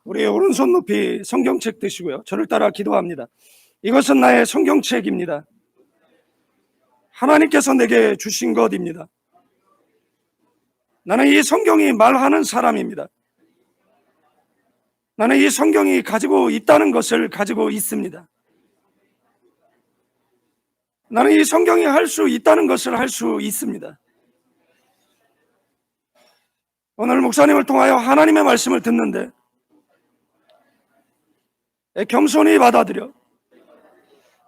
우리 오른손 높이 성경책 드시고요. 저를 따라 기도합니다. 이것은 나의 성경책입니다. 하나님께서 내게 주신 것입니다. 나는 이 성경이 말하는 사람입니다. 나는 이 성경이 가지고 있다는 것을 가지고 있습니다. 나는 이 성경이 할 수 있다는 것을 할 수 있습니다. 오늘 목사님을 통하여 하나님의 말씀을 듣는데 겸손히 받아들여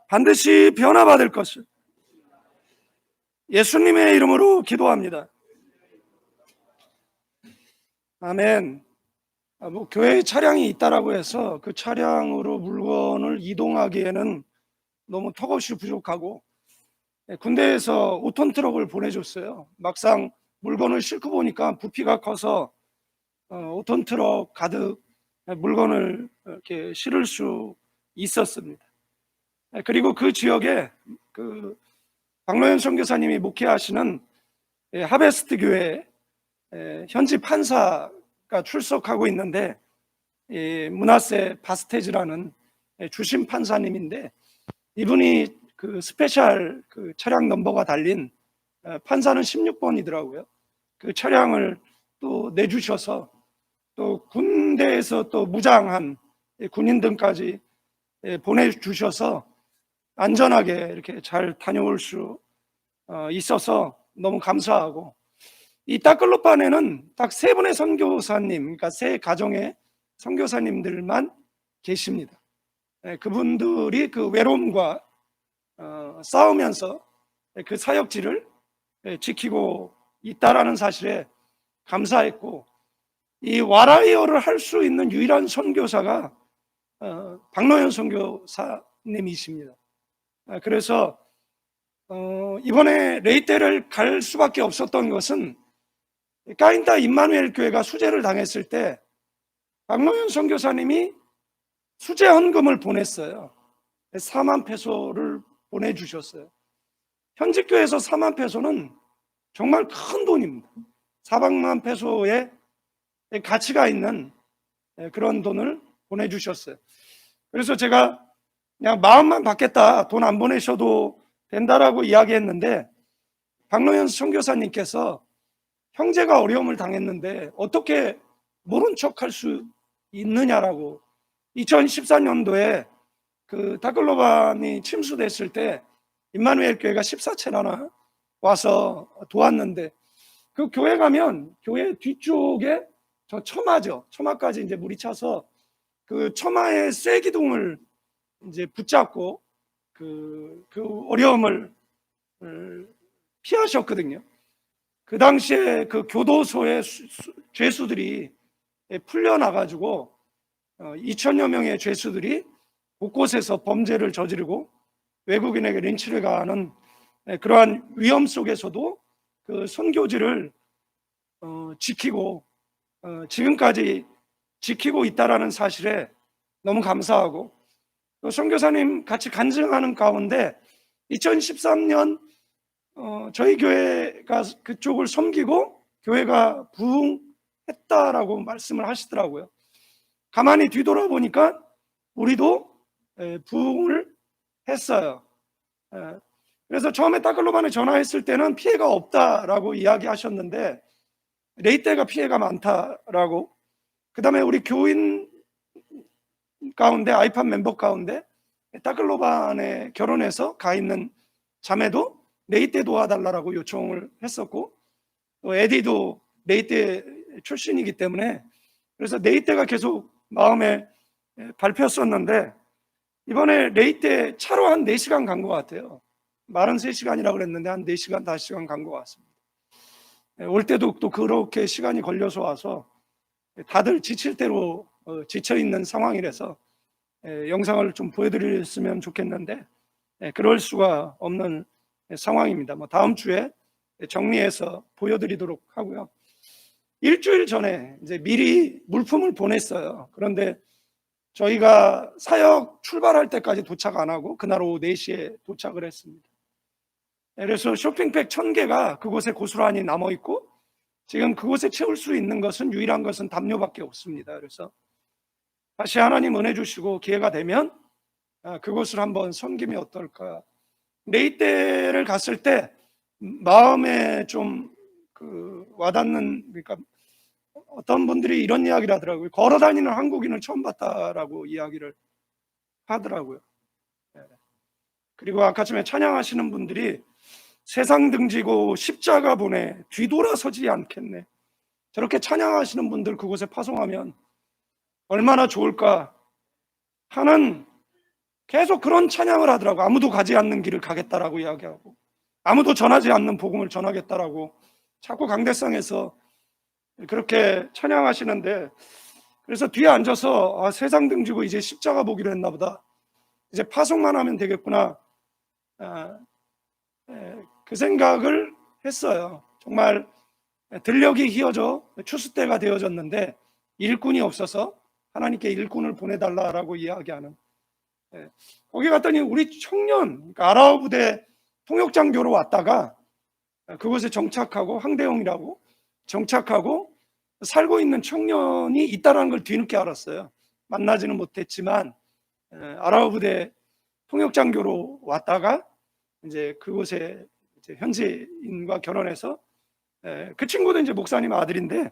반드시 변화받을 것을 예수님의 이름으로 기도합니다. 아멘. 교회에 차량이 있다라고 해서 그 차량으로 물건을 이동하기에는 너무 턱없이 부족하고 군대에서 5톤 트럭을 보내줬어요. 막상 물건을 싣고 보니까 부피가 커서 5톤 트럭 가득 물건을 이렇게 실을 수 있었습니다. 그리고 그 지역에 그 박노현 선교사님이 목회하시는 하베스트 교회 현지 판사가 출석하고 있는데 문하세 바스테즈라는 주심 판사님인데 이분이 그 스페셜 그 차량 넘버가 달린 판사는 16번이더라고요. 그 차량을 또 내주셔서 또 군대에서 또 무장한 군인들까지 보내주셔서 안전하게 이렇게 잘 다녀올 수 있어서 너무 감사하고, 이 따클로판에는 딱 3분의 선교사님, 그러니까 3가정의 선교사님들만 계십니다. 그분들이 그 외로움과 싸우면서 그 사역지를 지키고 있다라는 사실에 감사했고, 이 와라이어를 할 수 있는 유일한 선교사가 박노현 선교사님이십니다. 그래서 이번에 레이테를 갈 수밖에 없었던 것은 까인타 임마누엘 교회가 수재를 당했을 때 박노현 선교사님이 수재 헌금을 보냈어요. 4만 페소를 보내주셨어요. 현직 교회에서 4만 페소는 정말 큰 돈입니다. 400만 페소의 가치가 있는 그런 돈을 보내주셨어요. 그래서 제가 그냥 마음만 받겠다, 돈 안 보내셔도 된다라고 이야기했는데 박노현 선교사님께서 형제가 어려움을 당했는데 어떻게 모른 척할 수 있느냐라고 2014년도에 그 타클로반이 침수됐을 때 임마누엘 교회가 14채나 와서 도왔는데, 그 교회 가면 교회 뒤쪽에 저 처마죠. 처마까지 이제 물이 차서 그 처마의 쇠기둥을 이제 붙잡고 그 어려움을 피하셨거든요. 그 당시에 그 교도소의 죄수들이 풀려나가지고 2천여 명의 죄수들이 곳곳에서 범죄를 저지르고 외국인에게 린치를 가하는 그러한 위험 속에서도 그 선교지를 지키고 지금까지 지키고 있다라는 사실에 너무 감사하고, 또 선교사님 같이 간증하는 가운데 2013년 저희 교회가 그쪽을 섬기고 교회가 부흥했다라고 말씀을 하시더라고요. 가만히 뒤돌아보니까 우리도 부흥을 했어요. 그래서 처음에 따클로반에 전화했을 때는 피해가 없다라고 이야기하셨는데 레이테가 피해가 많다라고, 그 다음에 우리 교인 가운데 아이판 멤버 가운데 따클로반에 결혼해서 가 있는 자매도 레이테 도와달라고 요청을 했었고, 또 에디도 레이테 출신이기 때문에 그래서 레이테가 계속 마음에 밟혔었는데 이번에 레이테 차로 한 4시간 간 것 같아요. 말은 3시간이라고 그랬는데 한 4시간, 5시간 간 것 같습니다. 올 때도 또 그렇게 시간이 걸려서 와서 다들 지칠 대로 지쳐있는 상황이라서 영상을 좀 보여드렸으면 좋겠는데 그럴 수가 없는 상황입니다. 다음 주에 정리해서 보여드리도록 하고요. 일주일 전에 이제 미리 물품을 보냈어요. 그런데 저희가 사역 출발할 때까지 도착 안 하고 그날 오후 4시에 도착을 했습니다. 그래서 쇼핑백 1000개가 그곳에 고스란히 남아있고 지금 그곳에 채울 수 있는 것은 유일한 것은 담요밖에 없습니다. 그래서 다시 하나님 은혜 주시고 기회가 되면 그곳을 한번 섬기면 어떨까. 근데 이때를 갔을 때 마음에 좀 와닿는, 그러니까 어떤 분들이 이런 이야기를 하더라고요. 걸어다니는 한국인을 처음 봤다라고 이야기를 하더라고요. 그리고 아까 전에 찬양하시는 분들이 세상 등지고 십자가 보내 뒤돌아서지 않겠네, 저렇게 찬양하시는 분들 그곳에 파송하면 얼마나 좋을까 하는, 계속 그런 찬양을 하더라고. 아무도 가지 않는 길을 가겠다라고 이야기하고, 아무도 전하지 않는 복음을 전하겠다라고 자꾸 강대상에서 그렇게 찬양하시는데, 그래서 뒤에 앉아서 세상 등지고 이제 십자가 보기로 했나 보다, 이제 파송만 하면 되겠구나, 그 생각을 했어요. 정말 들녘이 휘어져 추수 때가 되어졌는데 일꾼이 없어서 하나님께 일꾼을 보내달라라고 이야기하는, 거기 갔더니 우리 청년, 그러니까 아라우 부대 통역장교로 왔다가 그곳에 정착하고, 황대영이라고 정착하고 살고 있는 청년이 있다는 걸 뒤늦게 알았어요. 만나지는 못했지만 아라우 부대 통역장교로 왔다가 이제 그곳에 이제 현지인과 결혼해서, 그 친구도 이제 목사님 아들인데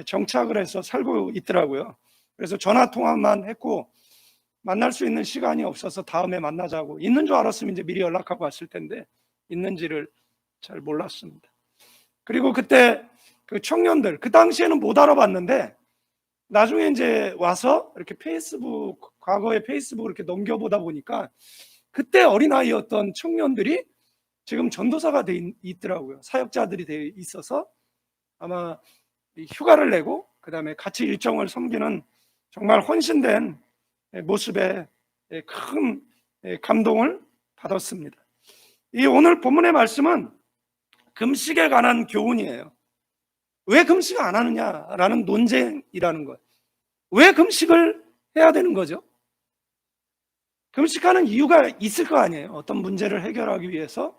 정착을 해서 살고 있더라고요. 그래서 전화 통화만 했고 만날 수 있는 시간이 없어서 다음에 만나자고, 있는 줄 알았으면 이제 미리 연락하고 왔을 텐데 있는지를 잘 몰랐습니다. 그리고 그때 그 청년들, 그 당시에는 못 알아봤는데 나중에 이제 와서 이렇게 페이스북, 과거에 페이스북을 이렇게 넘겨보다 보니까 그때 어린아이였던 청년들이 지금 전도사가 돼 있더라고요. 사역자들이 돼 있어서 아마 휴가를 내고 그 다음에 같이 일정을 섬기는 정말 헌신된 모습에 큰 감동을 받았습니다. 이 오늘 본문의 말씀은 금식에 관한 교훈이에요. 왜 금식 안 하느냐라는 논쟁이라는 것. 왜 금식을 해야 되는 거죠? 금식하는 이유가 있을 거 아니에요. 어떤 문제를 해결하기 위해서.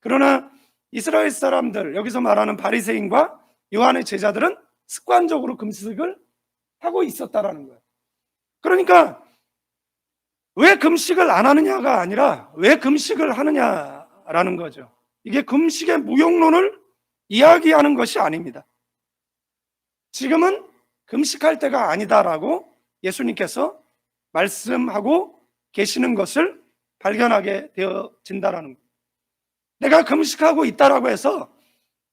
그러나 이스라엘 사람들, 여기서 말하는 바리새인과 요한의 제자들은 습관적으로 금식을 하고 있었다라는 거예요. 그러니까 왜 금식을 안 하느냐가 아니라 왜 금식을 하느냐라는 거죠. 이게 금식의 무용론을 이야기하는 것이 아닙니다. 지금은 금식할 때가 아니다라고 예수님께서 말씀하고 계시는 것을 발견하게 되어진다라는 거예요. 내가 금식하고 있다라고 해서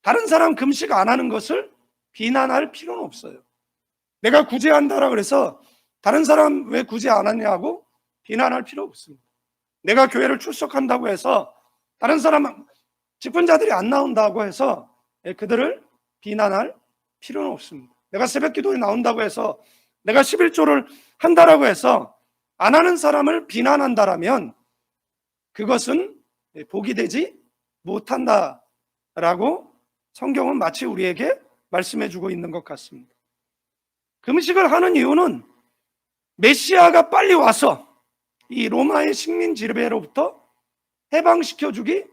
다른 사람 금식 안 하는 것을 비난할 필요는 없어요. 내가 구제한다라고 해서 다른 사람 왜 구제 안 하냐고 비난할 필요 없습니다. 내가 교회를 출석한다고 해서 다른 사람 직분자들이 안 나온다고 해서 그들을 비난할 필요는 없습니다. 내가 새벽 기도에 나온다고 해서, 내가 11조를 한다라고 해서 안 하는 사람을 비난한다라면 그것은 복이 되지 못한다라고 성경은 마치 우리에게 말씀해 주고 있는 것 같습니다. 금식을 하는 이유는 메시아가 빨리 와서 이 로마의 식민 지배로부터 해방시켜 주기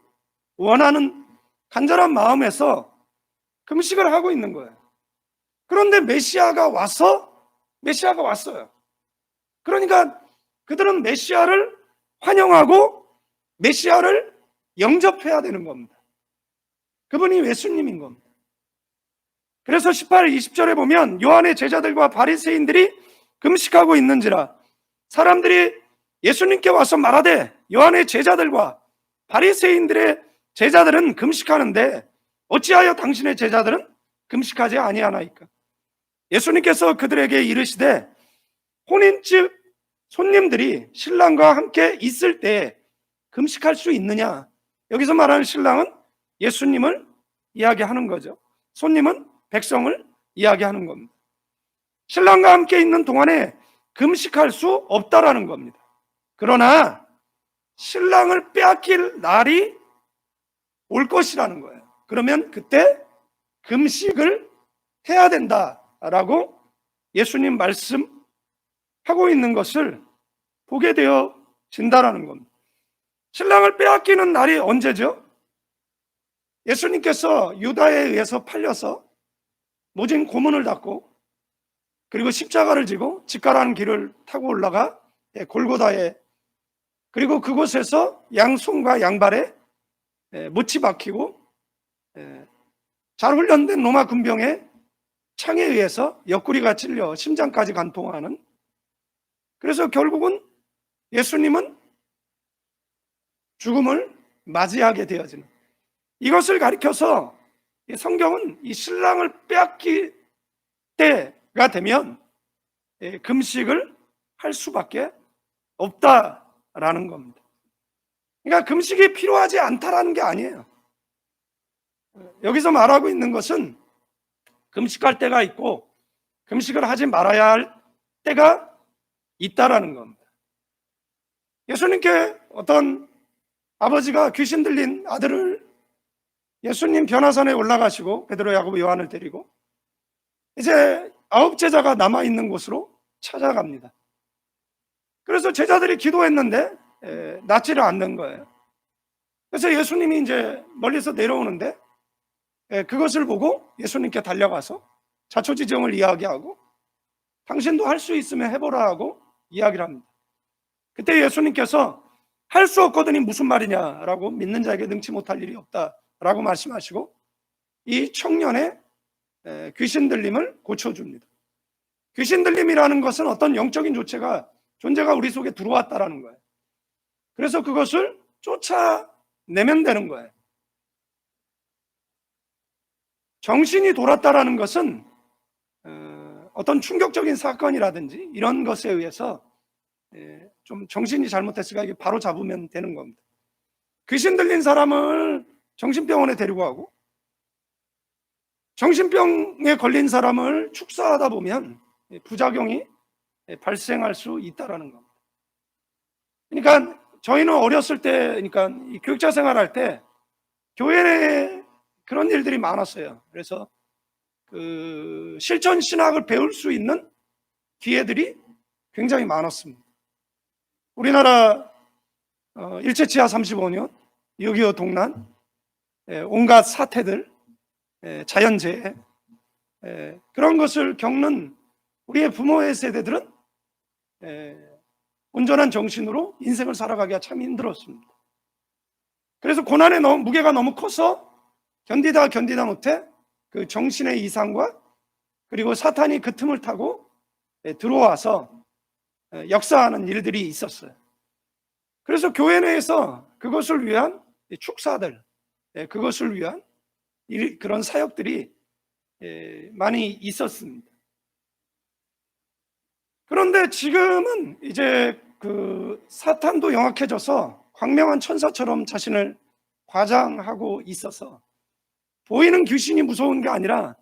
원하는 간절한 마음에서 금식을 하고 있는 거예요. 그런데 메시아가 왔어요. 그러니까 그들은 메시아를 환영하고 메시아를 영접해야 되는 겁니다. 그분이 예수님인 겁니다. 그래서 18, 20절에 보면 요한의 제자들과 바리새인들이 금식하고 있는지라, 사람들이 예수님께 와서 말하되 요한의 제자들과 바리새인들의 제자들은 금식하는데 어찌하여 당신의 제자들은 금식하지 아니하나이까? 예수님께서 그들에게 이르시되 혼인집 손님들이 신랑과 함께 있을 때 금식할 수 있느냐? 여기서 말하는 신랑은 예수님을 이야기하는 거죠. 손님은 백성을 이야기하는 겁니다. 신랑과 함께 있는 동안에 금식할 수 없다라는 겁니다. 그러나 신랑을 빼앗길 날이 올 것이라는 거예요. 그러면 그때 금식을 해야 된다라고 예수님 말씀하고 있는 것을 보게 되어진다라는 겁니다. 신랑을 빼앗기는 날이 언제죠? 예수님께서 유다에 의해서 팔려서 모진 고문을 받고 그리고 십자가를 지고 직가라는 길을 타고 올라가 골고다에, 그리고 그곳에서 양손과 양발에 못이 박히고 잘 훈련된 로마 군병의 창에 의해서 옆구리가 찔려 심장까지 간통하는, 그래서 결국은 예수님은 죽음을 맞이하게 되어지는, 이것을 가리켜서 성경은 이 신랑을 빼앗길 때가 되면 금식을 할 수밖에 없다라는 겁니다. 그러니까 금식이 필요하지 않다라는 게 아니에요. 여기서 말하고 있는 것은 금식할 때가 있고 금식을 하지 말아야 할 때가 있다라는 겁니다. 예수님께 어떤 아버지가 귀신 들린 아들을, 예수님 변화산에 올라가시고 베드로, 야고보, 요한을 데리고 이제 9 제자가 남아있는 곳으로 찾아갑니다. 그래서 제자들이 기도했는데 낫지를 않는 거예요. 그래서 예수님이 이제 멀리서 내려오는데 그것을 보고 예수님께 달려가서 자초지종을 이야기하고 당신도 할 수 있으면 해보라 하고 이야기를 합니다. 그때 예수님께서 할 수 없거든이 무슨 말이냐라고, 믿는 자에게 능치 못할 일이 없다라고 말씀하시고 이 청년의 귀신 들림을 고쳐줍니다. 귀신 들림이라는 것은 어떤 영적인 존재가 우리 속에 들어왔다라는 거예요. 그래서 그것을 쫓아내면 되는 거예요. 정신이 돌았다라는 것은 어떤 충격적인 사건이라든지 이런 것에 의해서 좀 정신이 잘못했으니까 이게 바로 잡으면 되는 겁니다. 귀신 들린 사람을 정신병원에 데리고 가고 정신병에 걸린 사람을 축사하다 보면 부작용이 발생할 수 있다라는 겁니다. 그러니까 저희는 어렸을 때, 그러니까 이 교육자 생활할 때 교회 내에 그런 일들이 많았어요. 그래서 그 실천 신학을 배울 수 있는 기회들이 굉장히 많았습니다. 우리나라 일제치하 35년, 6.25 동란, 온갖 사태들, 자연재해, 그런 것을 겪는 우리의 부모의 세대들은 온전한 정신으로 인생을 살아가기가 참 힘들었습니다. 그래서 고난의 무게가 너무 커서 견디다 못해 그 정신의 이상과 그리고 사탄이 그 틈을 타고 들어와서 역사하는 일들이 있었어요. 그래서 교회 내에서 그것을 위한 축사들, 그것을 위한 그런 사역들이 많이 있었습니다. 그런데 지금은 이제 그 사탄도 영악해져서 광명한 천사처럼 자신을 과장하고 있어서 보이는 귀신이 무서운 게 아니라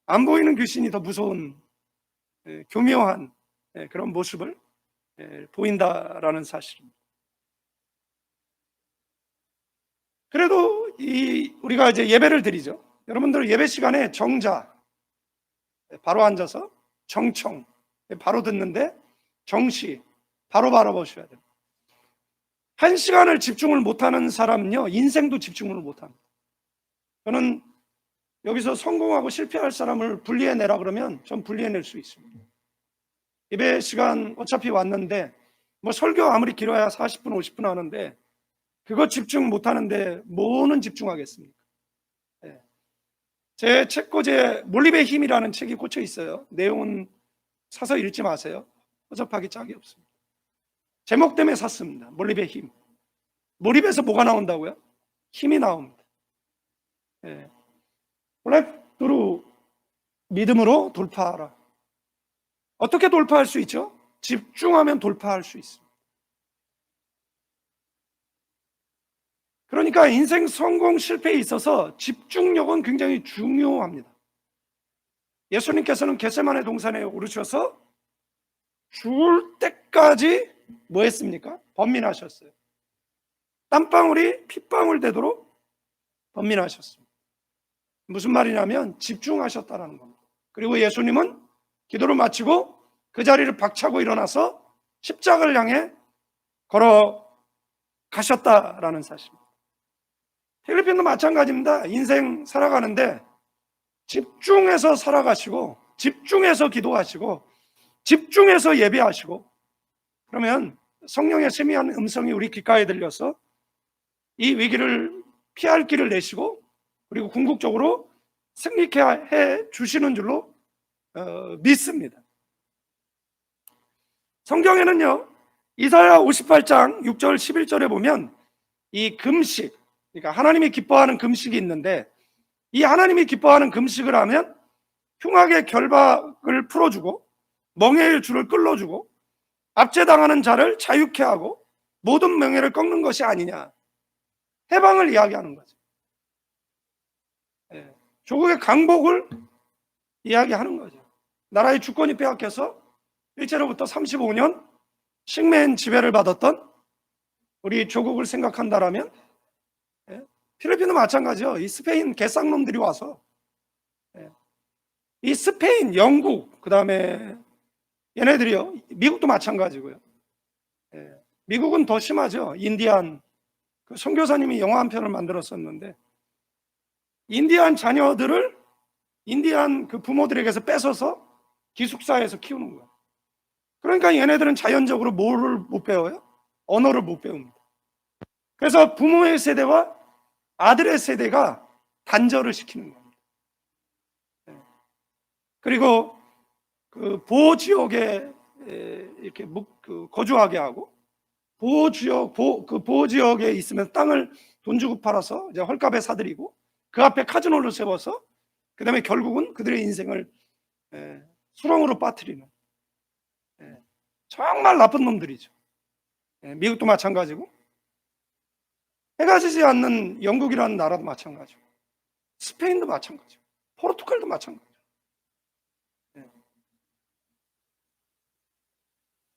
안 보이는 귀신이 더 무서운 교묘한 그런 모습을 보인다라는 사실입니다. 그래도 우리가 이제 예배를 드리죠. 여러분들 예배 시간에 정자, 바로 앉아서 정청, 바로 듣는데 정시, 바로 바라보셔야 돼요. 1시간을 집중을 못하는 사람은요, 인생도 집중을 못합니다. 저는 여기서 성공하고 실패할 사람을 분리해내라 그러면 전 분리해낼 수 있습니다. 예배 시간 어차피 왔는데 뭐 설교 아무리 길어야 40분 50분 하는데 그거 집중 못하는데 뭐는 집중하겠습니까? 제 책꽂이에 몰입의 힘이라는 책이 꽂혀 있어요. 내용은 사서 읽지 마세요. 허접하기 짝이 없습니다. 제목 때문에 샀습니다. 몰입의 힘. 몰입에서 뭐가 나온다고요? 힘이 나옵니다. 블랙드루, 믿음으로 돌파하라. 어떻게 돌파할 수 있죠? 집중하면 돌파할 수 있습니다. 그러니까 인생 성공 실패에 있어서 집중력은 굉장히 중요합니다. 예수님께서는 겟세마네 동산에 오르셔서 죽을 때까지 뭐 했습니까? 번민하셨어요. 땀방울이 핏방울 되도록 번민하셨습니다. 무슨 말이냐면 집중하셨다는 겁니다. 그리고 예수님은 기도를 마치고 그 자리를 박차고 일어나서 십자가를 향해 걸어가셨다라는 사실입니다. 필리핀도 마찬가지입니다. 인생 살아가는데 집중해서 살아가시고 집중해서 기도하시고 집중해서 예배하시고, 그러면 성령의 세미한 음성이 우리 귓가에 들려서 이 위기를 피할 길을 내시고, 그리고 궁극적으로 승리케 해 주시는 줄로 믿습니다. 성경에는요, 이사야 58장 6절 11절에 보면 이 금식, 그러니까 하나님이 기뻐하는 금식이 있는데, 이 하나님이 기뻐하는 금식을 하면 흉악의 결박을 풀어주고 멍에의 줄을 끌어주고 압제당하는 자를 자유케 하고 모든 명예를 꺾는 것이 아니냐, 해방을 이야기하는 거죠. 조국의 강복을 이야기하는 거죠. 나라의 주권이 빼앗겨서 일제로부터 35년 식민 지배를 받았던 우리 조국을 생각한다라면, 필리핀도 마찬가지죠. 이 스페인 개쌍놈들이 와서, 이 스페인, 영국, 그 다음에 얘네들이요, 미국도 마찬가지고요. 미국은 더 심하죠. 인디안, 그 선교사님이 영화 한 편을 만들었었는데, 인디안 자녀들을 인디안 그 부모들에게서 뺏어서 기숙사에서 키우는 거예요. 그러니까 얘네들은 자연적으로 뭐를 못 배워요? 언어를 못 배웁니다. 그래서 부모의 세대와 아들의 세대가 단절을 시키는 겁니다. 그리고 그 보호 지역에 이렇게 거주하게 하고, 보호 지역에 있으면 땅을 돈 주고 팔아서 이제 헐값에 사들이고, 그 앞에 카지노를 세워서 그 다음에 결국은 그들의 인생을 수렁으로 빠뜨리는, 정말 나쁜 놈들이죠. 미국도 마찬가지고, 해가 지지 않는 영국이라는 나라도 마찬가지고, 스페인도 마찬가지고, 포르투갈도 마찬가지고.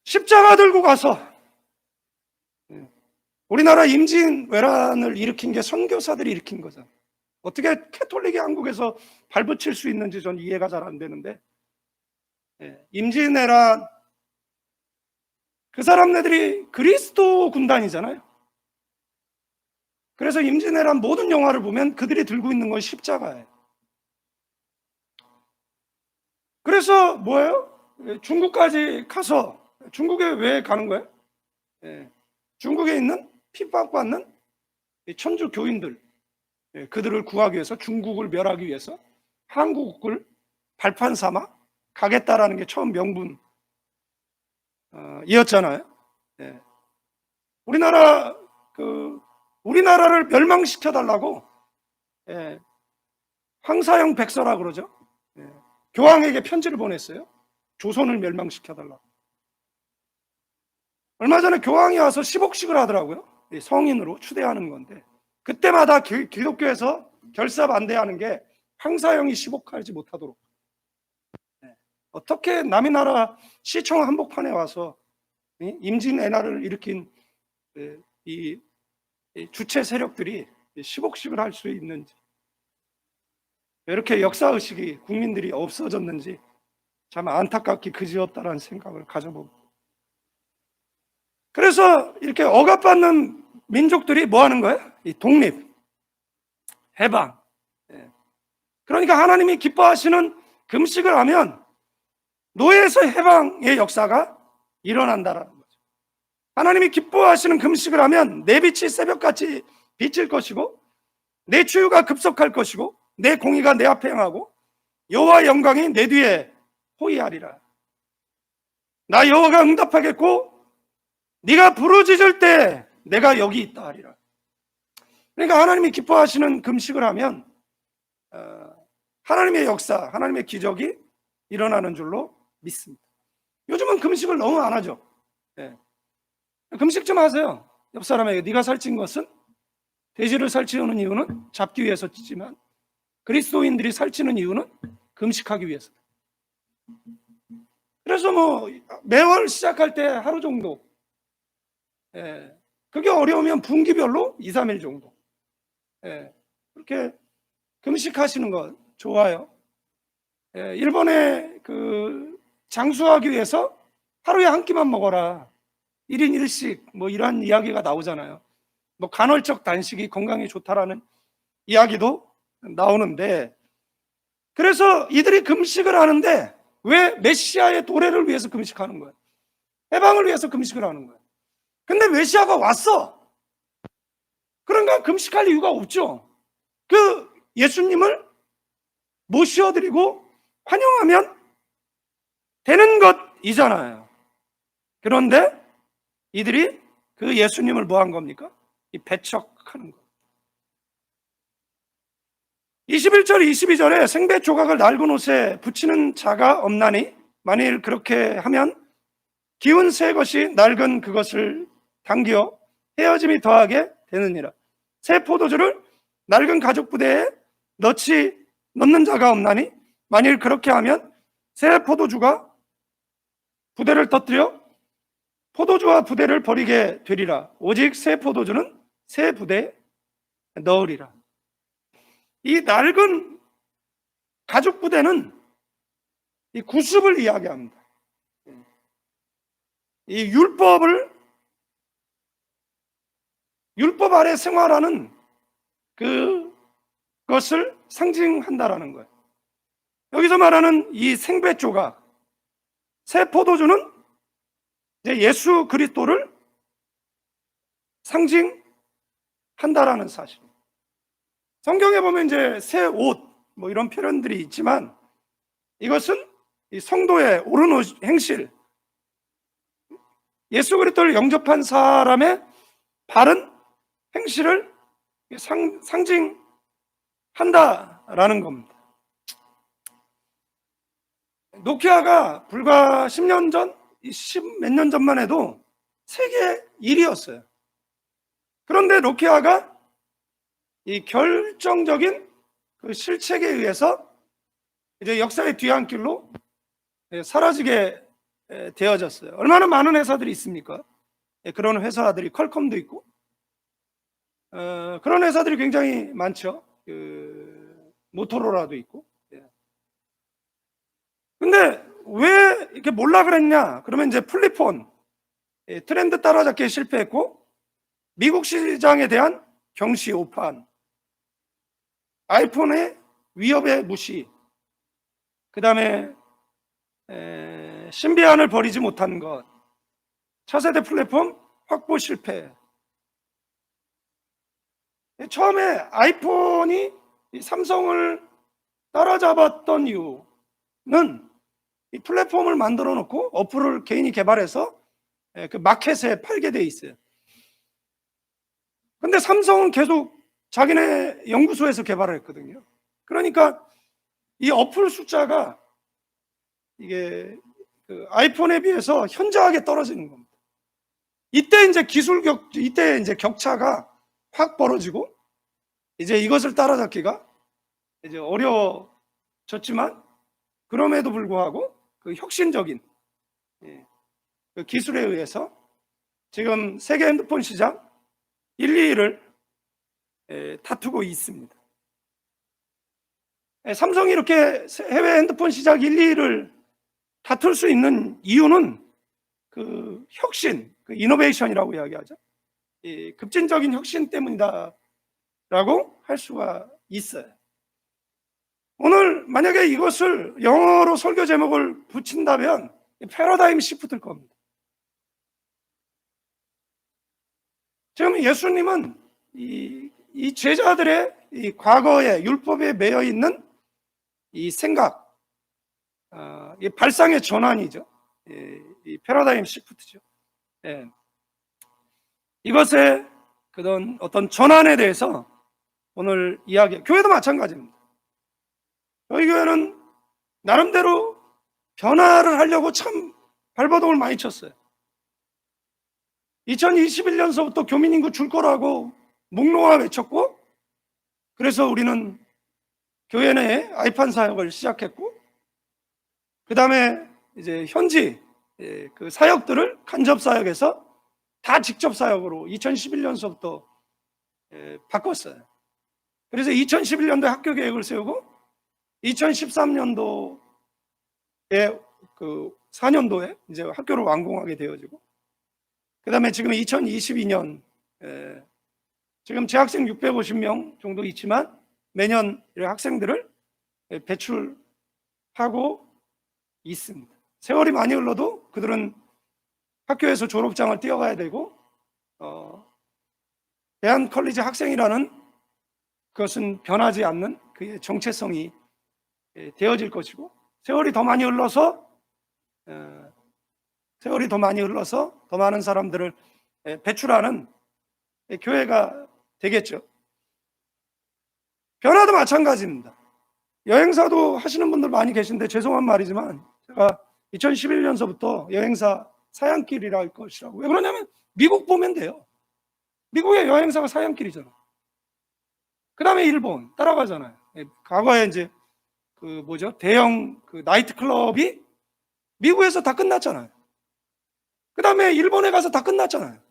십자가 들고 가서 우리나라 임진왜란을 일으킨 게 선교사들이 일으킨 거잖아요. 어떻게 캐톨릭이 한국에서 발붙일 수 있는지 전 이해가 잘 안 되는데, 임진왜란, 그 사람네들이 그리스도 군단이잖아요. 그래서 임진왜란 모든 영화를 보면 그들이 들고 있는 건 십자가예요. 그래서 뭐예요? 중국까지 가서, 중국에 왜 가는 거예요? 중국에 있는 핍박받는 천주 교인들, 그들을 구하기 위해서, 중국을 멸하기 위해서 한국을 발판 삼아 가겠다라는 게 처음 명분이었잖아요. 우리나라를 멸망시켜달라고 황사영 백서라 그러죠. 교황에게 편지를 보냈어요. 조선을 멸망시켜달라고. 얼마 전에 교황이 와서 10억씩을 하더라고요. 성인으로 추대하는 건데, 그때마다 기독교에서 결사반대하는 게 황사영이 10억하지 못하도록. 어떻게 남의 나라 시청 한복판에 와서 임진왜란을 일으킨 이 주체 세력들이 10억씩을 할 수 있는지, 이렇게 역사의식이 국민들이 없어졌는지 참 안타깝기 그지없다라는 생각을 가져봅니다. 그래서 이렇게 억압받는 민족들이 뭐 하는 거예요? 이 독립, 해방. 그러니까 하나님이 기뻐하시는 금식을 하면 노예에서 해방의 역사가 일어난다라는 거죠. 하나님이 기뻐하시는 금식을 하면 내 빛이 새벽같이 비칠 것이고, 내 추유가 급속할 것이고, 내 공의가 내 앞에 행하고, 여호와의 영광이 내 뒤에 호위하리라. 나 여호와가 응답하겠고, 네가 부르짖을 때 내가 여기 있다 하리라. 그러니까 하나님이 기뻐하시는 금식을 하면 하나님의 역사, 하나님의 기적이 일어나는 줄로 믿습니다. 요즘은 금식을 너무 안 하죠. 금식 좀 하세요. 옆 사람에게, 네가 살찐 것은, 돼지를 살찌우는 이유는 잡기 위해서 찌지만 그리스도인들이 살찌는 이유는 금식하기 위해서. 그래서 뭐 매월 시작할 때 하루 정도, 그게 어려우면 분기별로 2, 3일 정도, 그렇게 금식하시는 거 좋아요. 일본에 그 장수하기 위해서 하루에 한 끼만 먹어라, 1인 1식, 뭐 이런 이야기가 나오잖아요. 뭐 간헐적 단식이 건강에 좋다라는 이야기도 나오는데, 그래서 이들이 금식을 하는데 왜? 메시아의 도래를 위해서 금식하는 거예요. 해방을 위해서 금식을 하는 거예요. 근데 메시아가 왔어. 그러니까 금식할 이유가 없죠. 그 예수님을 모셔드리고 환영하면 되는 것이잖아요. 그런데 이들이 그 예수님을 뭐 한 겁니까? 이 배척하는 거. 21절, 22절에 생배 조각을 낡은 옷에 붙이는 자가 없나니 만일 그렇게 하면 기운 새 것이 낡은 그것을 당겨 헤어짐이 더하게 되느니라. 새 포도주를 낡은 가죽 부대에 넣는 자가 없나니 만일 그렇게 하면 새 포도주가 부대를 터뜨려 포도주와 부대를 버리게 되리라. 오직 새 포도주는 새 부대에 넣으리라. 이 낡은 가죽 부대는 이 구습을 이야기합니다. 이 율법 아래 생활하는 그것을 상징한다라는 거예요. 여기서 말하는 이 생배 조각, 새 포도주는 이제 예수 그리스도를 상징한다라는 사실. 성경에 보면 이제 새 옷, 뭐 이런 표현들이 있지만 이것은 이 성도의 옳은 행실, 예수 그리스도를 영접한 사람의 바른 행실을 상징한다라는 겁니다. 노키아가 불과 10년 전, 10몇 년 전만 해도 세계 1위였어요. 그런데 노키아가 이 결정적인 그 실책에 의해서 이제 역사의 뒤안길로 사라지게 되어졌어요. 얼마나 많은 회사들이 있습니까? 그런 회사들이 퀄컴도 있고 그런 회사들이 굉장히 많죠. 모토로라도 있고. 근데 왜 이렇게 몰라 그랬냐? 그러면 이제 플립폰 트렌드 따라잡기에 실패했고 미국 시장에 대한 경시 오판, 아이폰의 위협의 무시, 그 다음에 신비안을 버리지 못한 것, 차세대 플랫폼 확보 실패. 처음에 아이폰이 삼성을 따라잡았던 이유는 이 플랫폼을 만들어 놓고 어플을 개인이 개발해서 그 마켓에 팔게 돼 있어요. 근데 삼성은 계속 자기네 연구소에서 개발을 했거든요. 그러니까 이 어플 숫자가 이게 그 아이폰에 비해서 현저하게 떨어지는 겁니다. 이때 이제 격차가 확 벌어지고 이제 이것을 따라잡기가 이제 어려워졌지만 그럼에도 불구하고 그 혁신적인 그 기술에 의해서 지금 세계 핸드폰 시장 1, 2위를 다투고 있습니다. 삼성이 이렇게 해외 핸드폰 시장 1, 2위를 다툴 수 있는 이유는 그 혁신, 그 이노베이션이라고 이야기하죠. 이 급진적인 혁신 때문이다라고 할 수가 있어요. 오늘 만약에 이것을 영어로 설교 제목을 붙인다면 패러다임 시프트일 겁니다. 지금 예수님은 이 제자들의 이 과거의 율법에 매여 있는 이 생각, 이 발상의 전환이죠. 이 패러다임 시프트죠. 이것의 그런 어떤 전환에 대해서 오늘 교회도 마찬가지입니다. 저희 교회는 나름대로 변화를 하려고 참 발버둥을 많이 쳤어요. 2021년서부터 교민 인구 줄 거라고 묵로와 외쳤고, 그래서 우리는 교회 내에 아이판 사역을 시작했고, 그 다음에 이제 현지 그 사역들을 간접 사역에서 다 직접 사역으로 2011년서부터 바꿨어요. 그래서 2011년도에 학교 계획을 세우고 2013년도에 그 4년도에 이제 학교를 완공하게 되어지고, 그 다음에 지금 2022년 지금 재학생 650명 정도 있지만 매년 학생들을 배출하고 있습니다. 세월이 많이 흘러도 그들은 학교에서 졸업장을 띄어가야 되고 대한 컬리지 학생이라는 그것은 변하지 않는 그의 정체성이 되어질 것이고, 세월이 더 많이 흘러서 더 많은 사람들을 배출하는 교회가 되겠죠. 변화도 마찬가지입니다. 여행사도 하시는 분들 많이 계신데 죄송한 말이지만 제가 2011년서부터 여행사 사양길이라 할 것이라고. 왜 그러냐면 미국 보면 돼요. 미국의 여행사가 사양길이잖아. 그 다음에 일본 따라가잖아요. 과거에 이제 대형 나이트 클럽이 미국에서 다 끝났잖아요. 그 다음에 일본에 가서 다 끝났잖아요.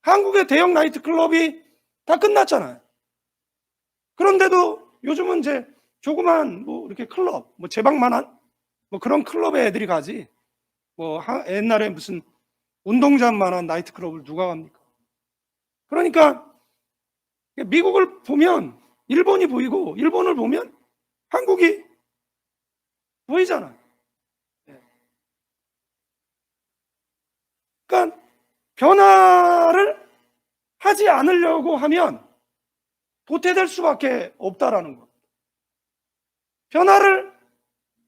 한국의 대형 나이트 클럽이 다 끝났잖아요. 그런데도 요즘은 이제 조그만 이렇게 클럽, 제방만한 그런 클럽에 애들이 가지, 옛날에 무슨 운동장만한 나이트 클럽을 누가 갑니까? 그러니까 미국을 보면 일본이 보이고, 일본을 보면 한국이 보이잖아요. 그러니까 변화를 하지 않으려고 하면 도태될 수밖에 없다라는 것. 변화를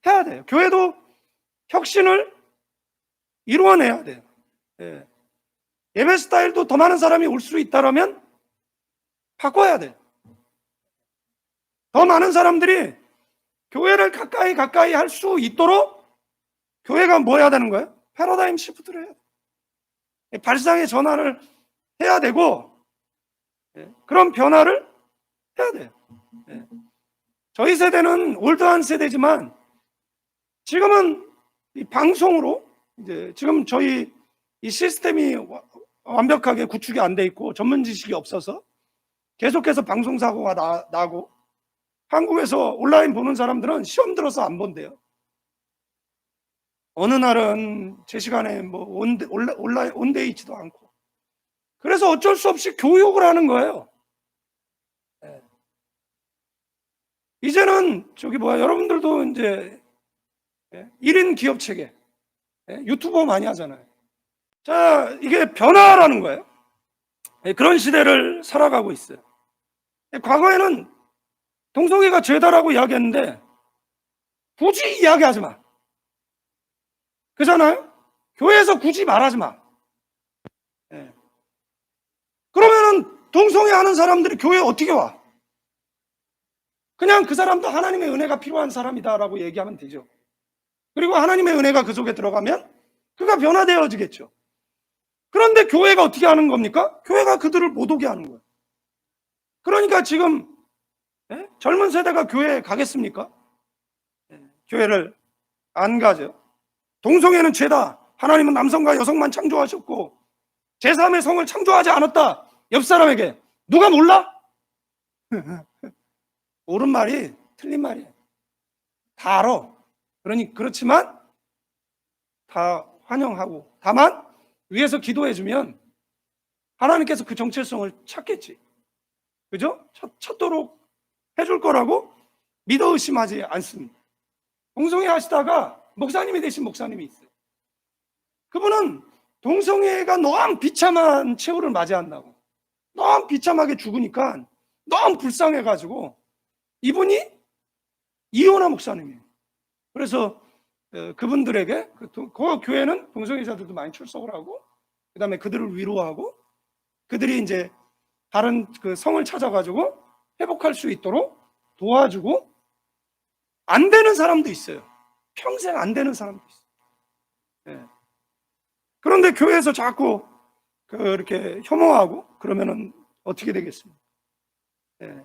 해야 돼요. 교회도 혁신을 이루어내야 돼요. 예배 스타일도 더 많은 사람이 올 수 있다라면 바꿔야 돼요. 더 많은 사람들이 교회를 가까이 할 수 있도록 교회가 뭐 해야 되는 거예요? 패러다임 시프트를 해야 돼요. 발상의 전환을 해야 되고, 그런 변화를 해야 돼요. 저희 세대는 올드한 세대지만 지금은 이 방송으로 이제 지금 저희 이 시스템이 완벽하게 구축이 안 돼 있고 전문 지식이 없어서 계속해서 방송 사고가 나고, 한국에서 온라인 보는 사람들은 시험 들어서 안 본대요. 어느 날은 제 시간에 온라인 온돼 있지도 않고. 그래서 어쩔 수 없이 교육을 하는 거예요. 이제는 여러분들도 이제 1인 기업 체계, 유튜버 많이 하잖아요. 자, 이게 변화라는 거예요. 그런 시대를 살아가고 있어요. 과거에는 동성애가 죄다라고 이야기했는데 굳이 이야기하지 마. 그잖아요? 교회에서 굳이 말하지 마. 그러면은 동성애 하는 사람들이 교회에 어떻게 와? 그냥 그 사람도 하나님의 은혜가 필요한 사람이다라고 얘기하면 되죠. 그리고 하나님의 은혜가 그 속에 들어가면 그가 변화되어지겠죠. 그런데 교회가 어떻게 하는 겁니까? 교회가 그들을 못 오게 하는 거예요. 그러니까 지금 젊은 세대가 교회에 가겠습니까? 교회를 안 가죠. 동성애는 죄다. 하나님은 남성과 여성만 창조하셨고 제3의 성을 창조하지 않았다. 옆 사람에게 누가 몰라? 옳은 말이 틀린 말이에요. 다 알아. 그렇지만 다 환영하고, 다만 위에서 기도해주면 하나님께서 그 정체성을 찾겠지. 그죠? 찾도록 해줄 거라고 믿어 의심하지 않습니다. 동성애 하시다가 목사님이 되신 목사님이 있어요. 그분은 동성애가 너무 비참한 최후를 맞이한다고, 너무 비참하게 죽으니까 너무 불쌍해가지고 이분이 이혼한 목사님이에요. 그래서 그분들에게 그 교회는 동성애자들도 많이 출석을 하고, 그 다음에 그들을 위로하고, 그들이 이제 다른 그 성을 찾아가지고 회복할 수 있도록 도와주고, 안 되는 사람도 있어요. 평생 안 되는 사람도 있어요. 그런데 교회에서 자꾸 이렇게 혐오하고 그러면은 어떻게 되겠습니까?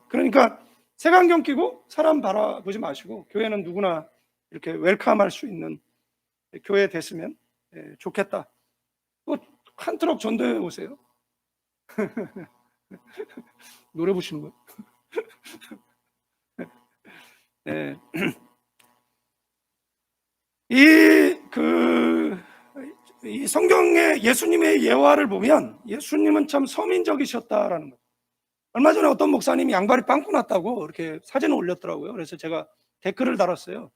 그러니까 색안경 끼고 사람 바라보지 마시고 교회는 누구나 이렇게 웰컴할 수 있는 교회 됐으면 좋겠다. 또 한 트럭 전도해 오세요. 노래 부르시는 거예요? 네. 이 성경의 예수님의 예화를 보면 예수님은 참 서민적이셨다라는 거예요. 얼마 전에 어떤 목사님이 양발이 빵꾸 났다고 이렇게 사진을 올렸더라고요. 그래서 제가 댓글을 달았어요.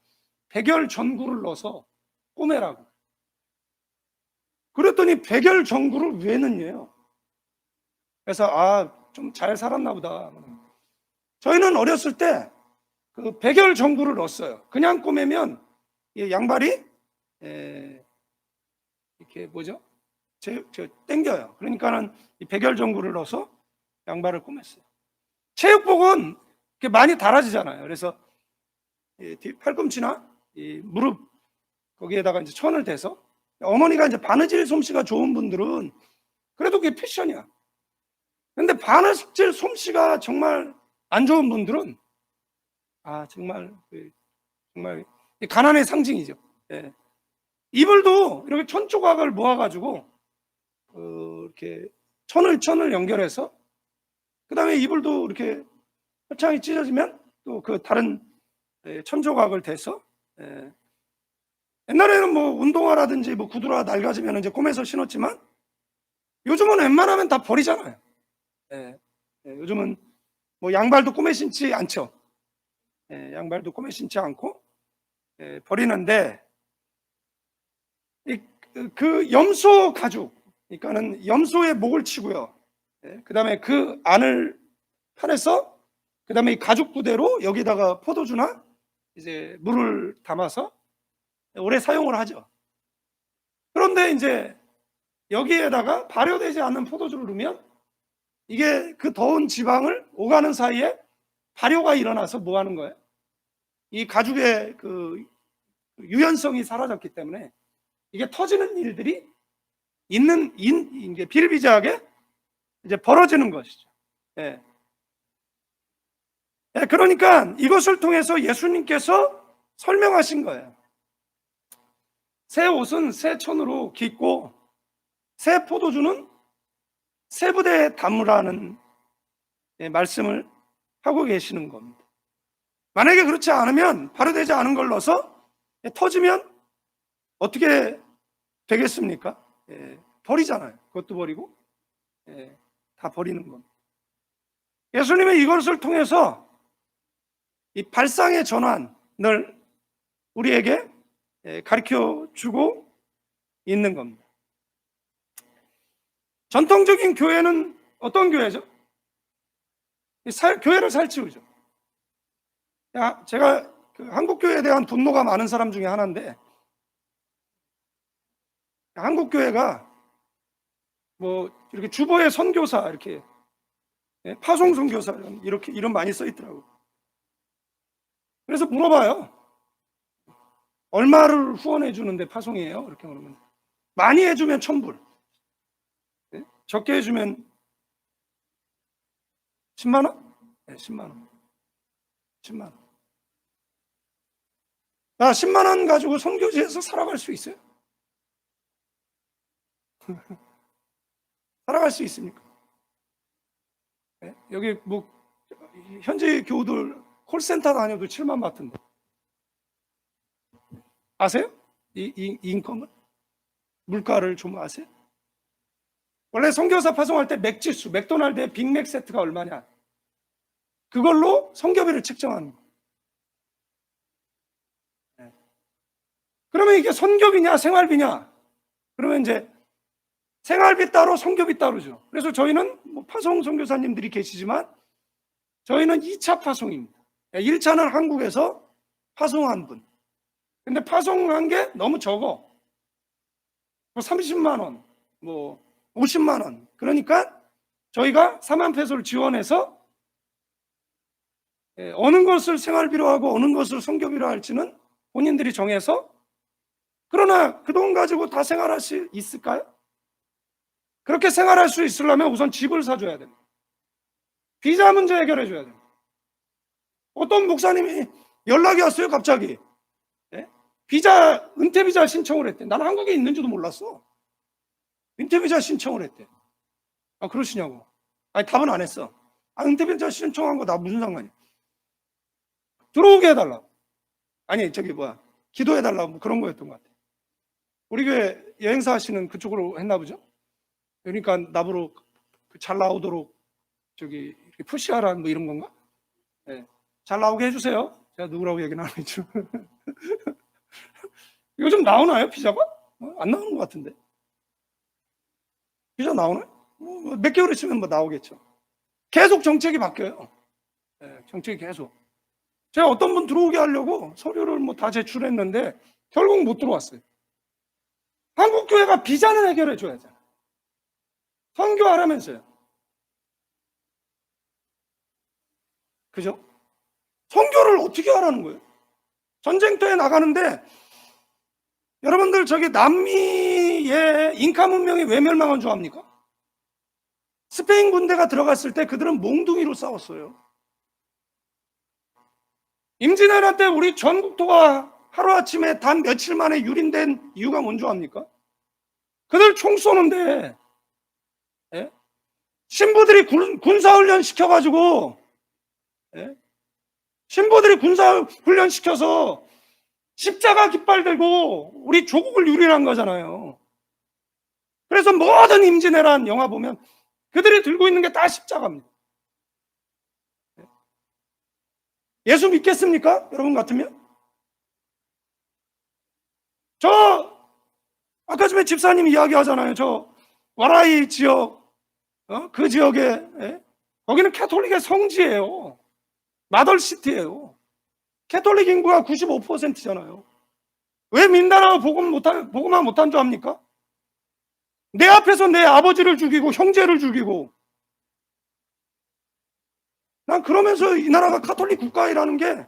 백열 전구를 넣어서 꼬매라고. 그랬더니 백열전구를 왜 넣냐요. 그래서 좀 잘 살았나 보다. 저희는 어렸을 때 그 백열전구를 넣었어요. 그냥 꼬매면 이 양발이 이렇게 뭐죠? 땡겨요. 그러니까는 이 백열전구를 넣어서 양발을 꼬맸어요. 체육복은 이렇게 많이 달아지잖아요. 그래서 팔꿈치나 이 무릎 거기에다가 이제 천을 대서, 어머니가 이제 바느질 솜씨가 좋은 분들은 그래도 그게 패션이야. 근데 바느질 솜씨가 정말 안 좋은 분들은 정말 가난의 상징이죠. 예. 이불도 이렇게 천 조각을 모아가지고 이렇게 천을 연결해서, 그 다음에 이불도 이렇게 허창이 찢어지면 또 그 다른 천 조각을 대서, 옛날에는 뭐 운동화라든지 뭐 구두라 낡아지면 이제 꼬매서 신었지만 요즘은 웬만하면 다 버리잖아요. 요즘은 뭐 양발도 꼬매 신지 않죠. 양발도 꼬매 신지 않고 버리는데, 그 염소 가죽, 그러니까는 염소의 목을 치고요. 그 다음에 그 안을 파내서, 그 다음에 이 가죽 부대로 여기다가 포도주나 이제 물을 담아서 오래 사용을 하죠. 그런데 이제 여기에다가 발효되지 않은 포도주를 넣으면 이게 그 더운 지방을 오가는 사이에 발효가 일어나서 뭐 하는 거예요? 이 가죽의 그 유연성이 사라졌기 때문에 이게 터지는 일들이 이제 비일비재하게 이제 벌어지는 것이죠. 그러니까 이것을 통해서 예수님께서 설명하신 거예요. 새 옷은 새 천으로 깃고 새 포도주는 새 부대에 담으라는 말씀을 하고 계시는 겁니다. 만약에 그렇지 않으면, 발효되지 않은 걸 넣어서 터지면 어떻게 되겠습니까? 버리잖아요. 그것도 버리고 다 버리는 겁니다. 예수님은 이것을 통해서 이 발상의 전환을 우리에게 가르쳐 주고 있는 겁니다. 전통적인 교회는 어떤 교회죠? 교회를 살찌우죠. 제가 그 한국 교회에 대한 분노가 많은 사람 중에 하나인데, 한국 교회가 뭐 이렇게 주보에 선교사, 이렇게 파송 선교사 이렇게 이름 많이 써 있더라고. 그래서 물어봐요. 얼마를 후원해 주는데 파송이에요? 이렇게 물으면, 많이 해주면 1,000불, 적게 해주면 10만 원? 10만 원. 10만 원. 10만 원 가지고 선교지에서 살아갈 수 있어요? 살아갈 수 있습니까? 여기 뭐 현지 교우들 콜센터 다녀도 7만 받던데. 아세요? 이 인컴을? 물가를 좀 아세요? 원래 선교사 파송할 때 맥지수, 맥도날드의 빅맥 세트가 얼마냐, 그걸로 선교비를 책정하는 거예요. 그러면 이게 선교비냐 생활비냐? 그러면 이제 생활비 따로 선교비 따로죠. 그래서 저희는 뭐 파송 선교사님들이 계시지만 저희는 2차 파송입니다. 1차는 한국에서 파송한 분. 근데 파송한 게 너무 적어. 30만 원, 뭐 50만 원. 그러니까 저희가 4만 페소를 지원해서 어느 것을 생활비로 하고 어느 것을 선교비로 할지는 본인들이 정해서, 그러나 그 돈 가지고 다 생활할 수 있을까요? 그렇게 생활할 수 있으려면 우선 집을 사줘야 됩니다. 비자 문제 해결해 줘야 됩니다. 어떤 목사님이 연락이 왔어요, 갑자기. 은퇴 비자 신청을 했대. 나는 한국에 있는지도 몰랐어. 은퇴 비자 신청을 했대. 그러시냐고. 답은 안 했어. 은퇴 비자 신청한 거 나 무슨 상관이야. 들어오게 해달라고. 기도해달라고, 뭐 그런 거였던 것 같아. 우리 교회 여행사 하시는 그쪽으로 했나 보죠. 그러니까 나보러 잘 나오도록 이렇게 푸시하라는 뭐 이런 건가? 잘 나오게 해주세요. 제가 누구라고 얘기는 안 했죠. 요즘 나오나요, 피자가? 안 나오는 것 같은데. 피자 나오나요? 몇 개월 있으면 뭐 나오겠죠. 계속 정책이 바뀌어요. 정책이 계속. 제가 어떤 분 들어오게 하려고 서류를 뭐 다 제출했는데 결국 못 들어왔어요. 한국교회가 비자는 해결해 줘야잖아요. 선교하라면서요. 그죠? 선교를 어떻게 하라는 거예요? 전쟁터에 나가는데 여러분들 저기 남미의 잉카 문명이 왜 멸망한 줄 압니까? 스페인 군대가 들어갔을 때 그들은 몽둥이로 싸웠어요. 임진왜란 때 우리 전국토가 하루아침에 단 며칠 만에 유린된 이유가 뭔 줄 압니까? 그들 총 쏘는데 예? 신부들이 군사훈련 시켜가지고 예? 신부들이 군사훈련 시켜서 십자가 깃발 들고 우리 조국을 유린한 거잖아요. 그래서 모든 임진왜란 영화 보면 그들이 들고 있는 게 다 십자가입니다. 예수 믿겠습니까? 여러분 같으면? 저 아까 전에 집사님이 이야기하잖아요. 저 와라이 지역 그 지역에 거기는 캐톨릭의 성지예요. 마덜시티예요. 캐톨릭 인구가 95%잖아요. 왜 민다나가 복음화 못한 줄 압니까? 내 앞에서 내 아버지를 죽이고 형제를 죽이고 난 그러면서 이 나라가 카톨릭 국가이라는 게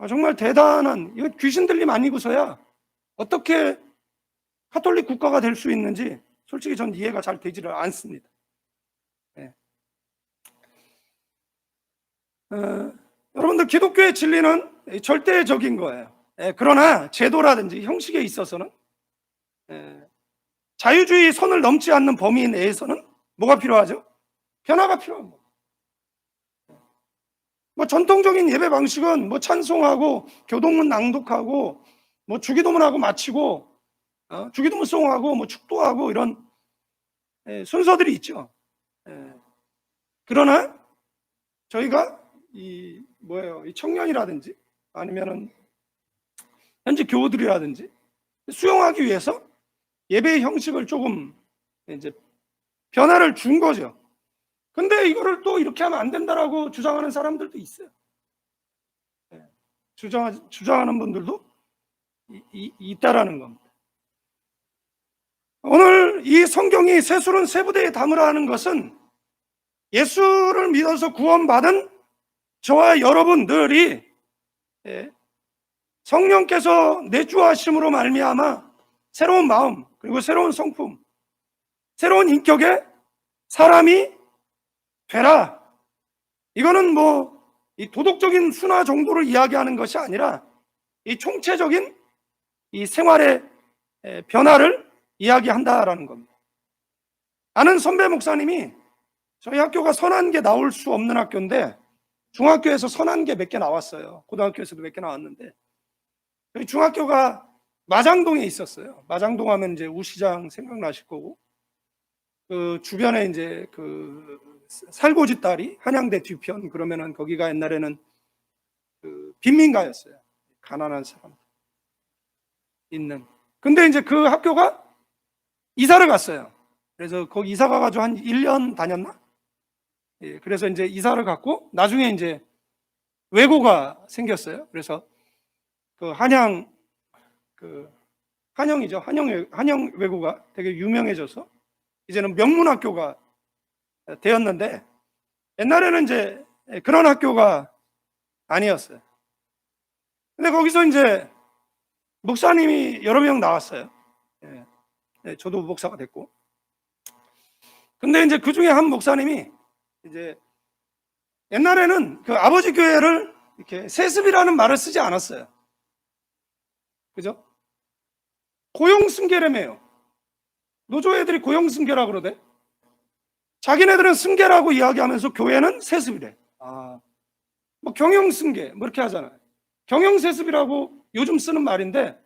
정말 대단한, 이거 귀신 들림 아니고서야 어떻게 카톨릭 국가가 될 수 있는지 솔직히 전 이해가 잘 되지를 않습니다. 네. 여러분들 기독교의 진리는 절대적인 거예요. 그러나 제도라든지 형식에 있어서는 자유주의 선을 넘지 않는 범위 내에서는 뭐가 필요하죠? 변화가 필요합니다. 뭐 전통적인 예배 방식은 뭐 찬송하고 교동문 낭독하고 뭐 주기도문하고 마치고 주기도문송하고 뭐 축도하고 이런 순서들이 있죠. 그러나 저희가 이 청년이라든지 아니면은 현재 교우들이라든지 수용하기 위해서 예배의 형식을 조금 이제 변화를 준 거죠. 근데 이거를 또 이렇게 하면 안 된다라고 주장하는 사람들도 있어요. 주장하는 분들도 있다라는 겁니다. 오늘 이 성경이 세술은 세부대에 담으라 하는 것은 예수를 믿어서 구원받은 저와 여러분들이 성령께서 내주하심으로 말미암아 새로운 마음 그리고 새로운 성품, 새로운 인격의 사람이 되라. 이거는 뭐 이 도덕적인 순화 정도를 이야기하는 것이 아니라 이 총체적인 이 생활의 변화를 이야기한다라는 겁니다. 아는 선배 목사님이 저희 학교가 선한 게 나올 수 없는 학교인데 중학교에서 선한 게 몇 개 나왔어요. 고등학교에서도 몇 개 나왔는데 저희 중학교가 마장동에 있었어요. 마장동 하면 이제 우시장 생각나실 거고 그 주변에 이제 그 살고지 딸이 한양대 뒤편 그러면은 거기가 옛날에는 그 빈민가였어요. 가난한 사람 있는. 근데 이제 그 학교가 이사를 갔어요. 그래서 거기 이사 가가지고 한 1년 다녔나? 그래서 이제 이사를 갔고 나중에 이제 외고가 생겼어요. 그래서 그 한영이죠. 한영 외고가 되게 유명해져서 이제는 명문학교가 되었는데 옛날에는 이제 그런 학교가 아니었어요. 근데 거기서 이제 목사님이 여러 명 나왔어요. 저도 목사가 됐고. 근데 이제 그 중에 한 목사님이 이제 옛날에는 그 아버지 교회를 이렇게 세습이라는 말을 쓰지 않았어요. 그죠? 고용승계라며요. 노조 애들이 고용승계라 그러대. 자기네들은 승계라고 이야기하면서 교회는 세습이래. 뭐 경영승계 뭐 이렇게 하잖아요. 경영세습이라고 요즘 쓰는 말인데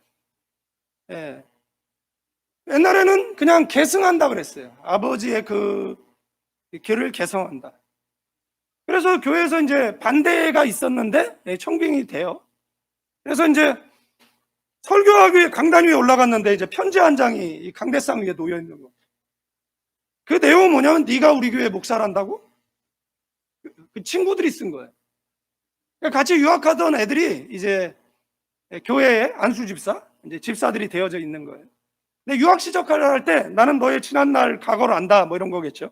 옛날에는 그냥 계승한다 그랬어요. 아버지의 그 길을 개성한다. 그래서 교회에서 이제 반대가 있었는데 청빙이 돼요. 그래서 이제 설교하기 위해 강단 위에 올라갔는데 이제 편지 한 장이 이 강대상 위에 놓여 있는 거. 그 내용은 뭐냐면 네가 우리 교회 목사란다고? 그 친구들이 쓴 거예요. 그러니까 같이 유학하던 애들이 이제 교회에 안수 집사, 이제 집사들이 되어져 있는 거예요. 근데 유학 시작을 할 때 나는 너의 지난날 과거를 안다 뭐 이런 거겠죠.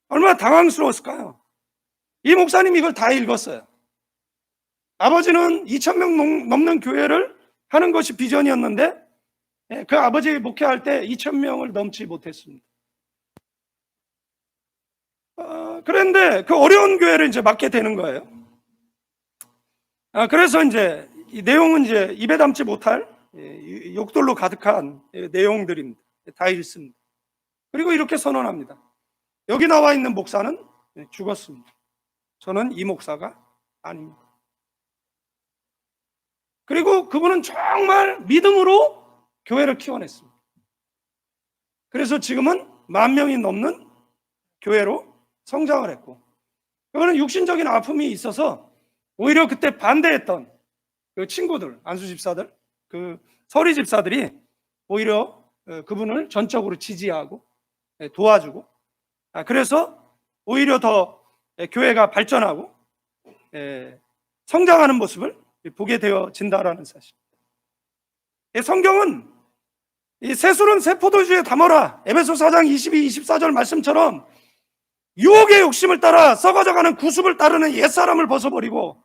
얼마나 당황스러웠을까요? 이 목사님이 이걸 다 읽었어요. 아버지는 2,000명 넘는 교회를 하는 것이 비전이었는데 그 아버지 목회할 때 2,000명을 넘지 못했습니다. 그런데 그 어려운 교회를 이제 맡게 되는 거예요. 그래서 이제 이 내용은 이제 입에 담지 못할 욕들로 가득한 내용들입니다. 다 읽습니다. 그리고 이렇게 선언합니다. 여기 나와 있는 목사는 죽었습니다. 저는 이 목사가 아닙니다. 그리고 그분은 정말 믿음으로 교회를 키워냈습니다. 그래서 지금은 10,000명이 넘는 교회로 성장을 했고, 그거는 육신적인 아픔이 있어서 오히려 그때 반대했던 그 친구들, 안수 집사들, 그 서리 집사들이 오히려 그분을 전적으로 지지하고 도와주고, 그래서 오히려 더 교회가 발전하고 성장하는 모습을 보게 되어진다라는 사실. 성경은 이 새술은 새 포도주에 담아라, 에베소 4장 22, 24절 말씀처럼 유혹의 욕심을 따라 썩어져가는 구습을 따르는 옛사람을 벗어버리고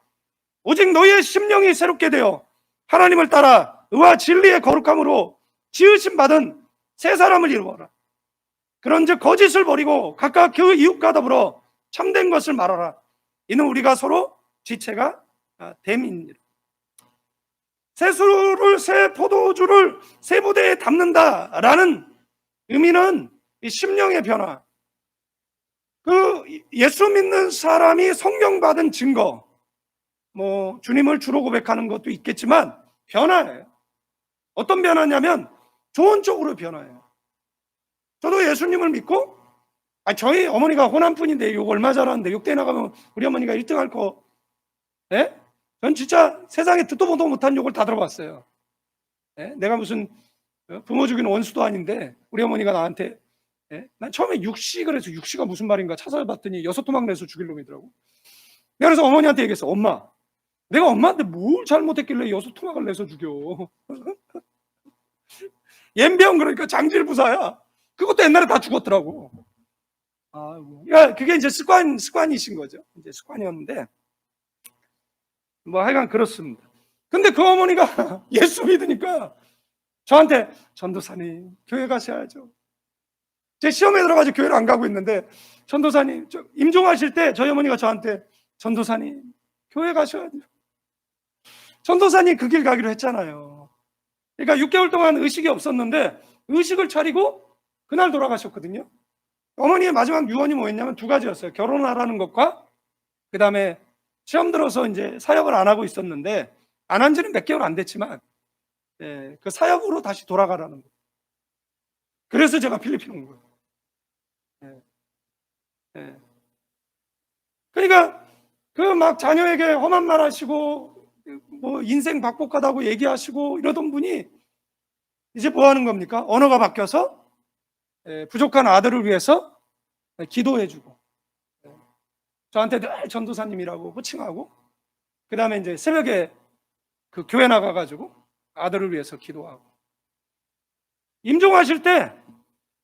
오직 너희의 심령이 새롭게 되어 하나님을 따라 의와 진리의 거룩함으로 지으심 받은 새 사람을 이루어라. 그런즉 거짓을 버리고 각각 그 이웃과 더불어 참된 것을 말하라. 이는 우리가 서로 지체가 됨이니라. 새 술을, 새 포도주를 새 부대에 담는다라는 의미는 이 심령의 변화, 그 예수 믿는 사람이 성령 받은 증거, 뭐 주님을 주로 고백하는 것도 있겠지만 변화예요. 어떤 변화냐면 좋은 쪽으로 변화해요. 저도 예수님을 믿고, 저희 어머니가 호남분인데 욕 얼마 잘하는데 욕대 나가면 우리 어머니가 1등 할 거, 예? 전 진짜 세상에 듣도 보도 못한 욕을 다 들어봤어요. 예? 내가 무슨 부모 죽이는 원수도 아닌데 우리 어머니가 나한테, 난 처음에 육시를 해서 육시가 무슨 말인가 찾아봤더니 6토막 내서 죽일 놈이더라고. 내가 그래서 어머니한테 얘기했어. 엄마, 내가 엄마한테 뭘 잘못했길래 6토막을 내서 죽여. 옌병, 그러니까 장질부사야. 그것도 옛날에 다 죽었더라고. 그러니까 그게 이제 습관이신 거죠. 이제 습관이었는데, 뭐 하여간 그렇습니다. 근데 그 어머니가 예수 믿으니까 저한테 전도사님 교회 가셔야죠. 제 시험에 들어가지고 교회를 안 가고 있는데 전도사님 임종하실 때 저희 어머니가 저한테 전도사님 교회 가셔야죠. 전도사님 그 길 가기로 했잖아요. 그러니까 6개월 동안 의식이 없었는데 의식을 차리고 그날 돌아가셨거든요. 어머니의 마지막 유언이 뭐였냐면 2가지였어요. 결혼하라는 것과 그 다음에 시험 들어서 이제 사역을 안 하고 있었는데, 안 한 지는 몇 개월 안 됐지만 그 사역으로 다시 돌아가라는 거예요. 그래서 제가 필리핀 온 거예요. 그러니까 그 막 자녀에게 험한 말 하시고 뭐 인생 박복하다고 얘기하시고 이러던 분이 이제 뭐 하는 겁니까? 언어가 바뀌어서 부족한 아들을 위해서 기도해주고, 저한테 늘 전도사님이라고 호칭하고, 그 다음에 이제 새벽에 그 교회 나가가지고 아들을 위해서 기도하고, 임종하실 때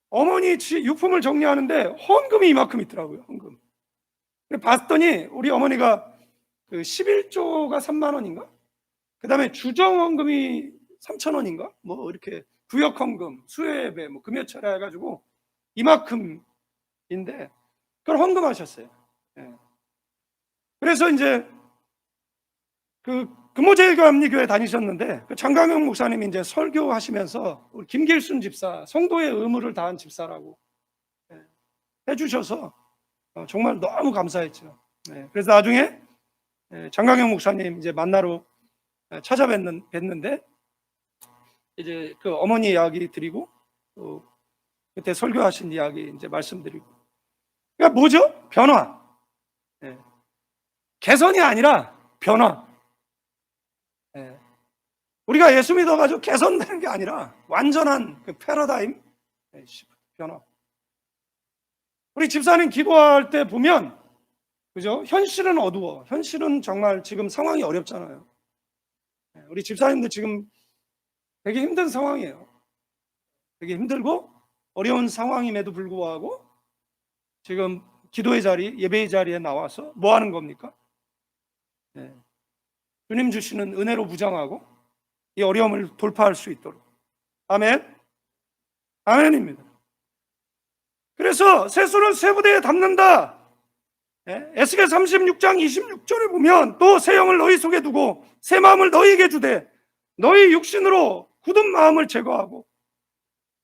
어머니 유품을 정리하는데 헌금이 이만큼 있더라고요. 헌금. 봤더니 우리 어머니가 그 11조가 3만 원인가? 그 다음에 주정헌금이 3천 원인가? 뭐 이렇게 구역헌금, 수요예배, 뭐 금요철에 해가지고 이만큼인데 그걸 헌금하셨어요. 그래서 이제 그 금호제일교합리교회 다니셨는데 그 장강영 목사님이 이제 설교하시면서 우리 김길순 집사, 성도의 의무를 다한 집사라고 해주셔서 정말 너무 감사했죠. 그래서 나중에 장강영 목사님 이제 만나러 찾아뵀는데 이제 그 어머니 이야기 드리고 또 그때 설교하신 이야기 이제 말씀드리고, 그러니까 뭐죠? 변화. 개선이 아니라 변화. 우리가 예수 믿어가지고 개선되는 게 아니라 완전한 그 패러다임 변화. 우리 집사님 기도할 때 보면, 그죠? 현실은 어두워. 현실은 정말 지금 상황이 어렵잖아요. 우리 집사님도 지금 되게 힘든 상황이에요. 되게 힘들고 어려운 상황임에도 불구하고 지금 기도의 자리, 예배의 자리에 나와서 뭐 하는 겁니까? 네. 주님 주시는 은혜로 무장하고 이 어려움을 돌파할 수 있도록. 아멘. 아멘입니다. 그래서 세수는 세 부대에 담는다. 에스겔 36장 26절에 보면 또 새 영을 너희 속에 두고 새 마음을 너희에게 주되 너희 육신으로 굳은 마음을 제거하고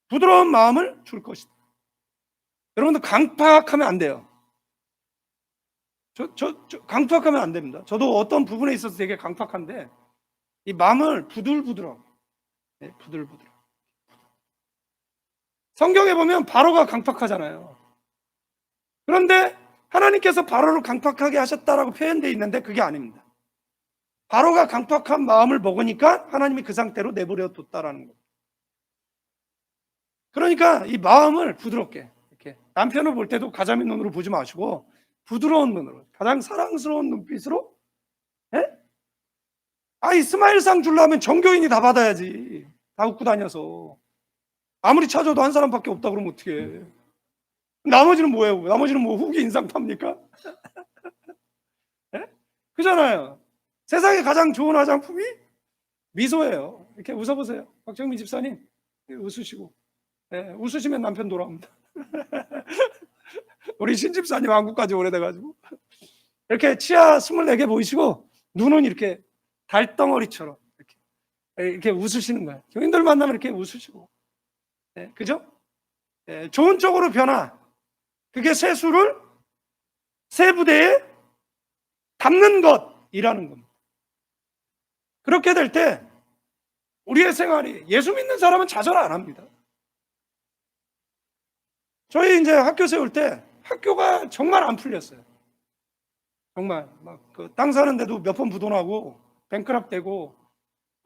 부드러운 마음을 줄 것이다. 여러분들 강팍하면 안 돼요. 강팍하면 안 됩니다. 저도 어떤 부분에 있어서 되게 강팍한데 이 마음을 부들부들하고, 부들부들. 성경에 보면 바로가 강팍하잖아요. 그런데 하나님께서 바로를 강팍하게 하셨다라고 표현되어 있는데 그게 아닙니다. 바로가 강팍한 마음을 먹으니까 하나님이 그 상태로 내버려 뒀다라는 거예요. 그러니까 이 마음을 부드럽게, 이렇게 남편을 볼 때도 가자미 눈으로 보지 마시고 부드러운 눈으로, 가장 사랑스러운 눈빛으로, 이 스마일상 주려면 전교인이 다 받아야지. 다 웃고 다녀서 아무리 찾아도 한 사람밖에 없다 그러면 어떡해. 나머지는 뭐예요? 나머지는 뭐 후기 인상 탑니까? 그잖아요. 세상에 가장 좋은 화장품이 미소예요. 이렇게 웃어보세요. 박정민 집사님 웃으시고, 웃으시면 남편 돌아옵니다. 우리 신집사님 한국까지 오래돼가지고 이렇게 치아 24개 보이시고 눈은 이렇게 달덩어리처럼 이렇게 웃으시는 거예요. 교인들 만나면 이렇게 웃으시고, 그죠? 좋은 쪽으로 변화. 그게 세수를 세 부대에 담는 것이라는 겁니다. 그렇게 될 때 우리의 생활이, 예수 믿는 사람은 좌절 안 합니다. 저희 이제 학교 세울 때 학교가 정말 안 풀렸어요. 정말 막 그 땅 사는데도 몇 번 부도나고 뱅크럽 되고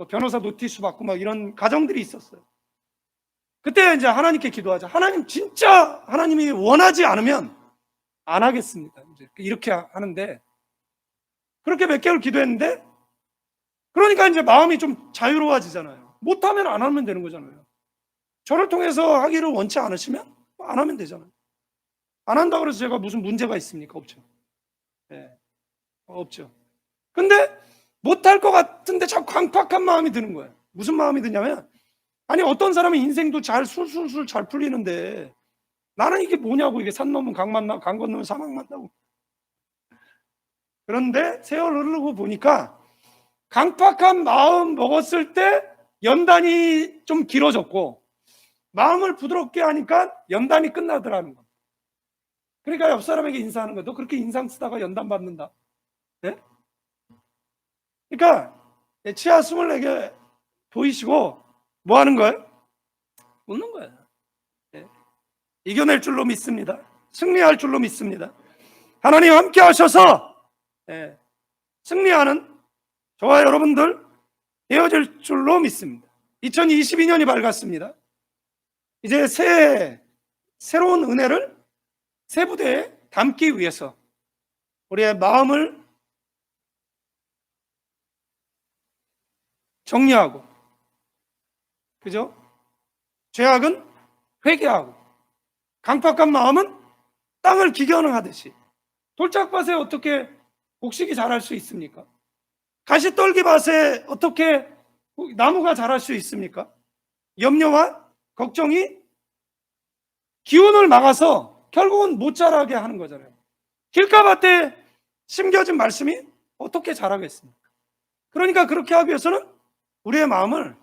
변호사 노티스 받고 막 이런 가정들이 있었어요. 그때 이제 하나님께 기도하자. 하나님, 진짜 하나님이 원하지 않으면 안 하겠습니다. 이제 이렇게 하는데, 그렇게 몇 개월 기도했는데, 그러니까 이제 마음이 좀 자유로워지잖아요. 못하면 안 하면 되는 거잖아요. 저를 통해서 하기를 원치 않으시면 안 하면 되잖아요. 안 한다고 해서 제가 무슨 문제가 있습니까? 없죠. 없죠. 근데 못할 것 같은데 자꾸 강팍한 마음이 드는 거예요. 무슨 마음이 드냐면, 아니 어떤 사람은 인생도 잘 술술술 잘 풀리는데 나는 이게 뭐냐고. 이게 산 넘으면 강 만나, 강 건너면 사막 만나고. 그런데 세월 흐르고 보니까 강팍한 마음 먹었을 때 연단이 좀 길어졌고, 마음을 부드럽게 하니까 연단이 끝나더라는 겁니다. 그러니까 옆 사람에게 인사하는 거야. 너 그렇게 인상 쓰다가 연단 받는다. 그러니까 치아 24개 보이시고 뭐 하는 거예요? 웃는 거예요. 이겨낼 줄로 믿습니다. 승리할 줄로 믿습니다. 하나님 함께 하셔서 승리하는 저와 여러분들 되어질 줄로 믿습니다. 2022년이 밝았습니다. 이제 새로운 은혜를 새 부대에 담기 위해서 우리의 마음을 정리하고, 그죠? 죄악은 회개하고, 강팍한 마음은 땅을 기경하듯이. 돌짝밭에 어떻게 곡식이 자랄 수 있습니까? 가시떨기밭에 어떻게 나무가 자랄 수 있습니까? 염려와 걱정이 기운을 막아서 결국은 못 자라게 하는 거잖아요. 길가밭에 심겨진 말씀이 어떻게 자라겠습니까? 그러니까 그렇게 하기 위해서는 우리의 마음을,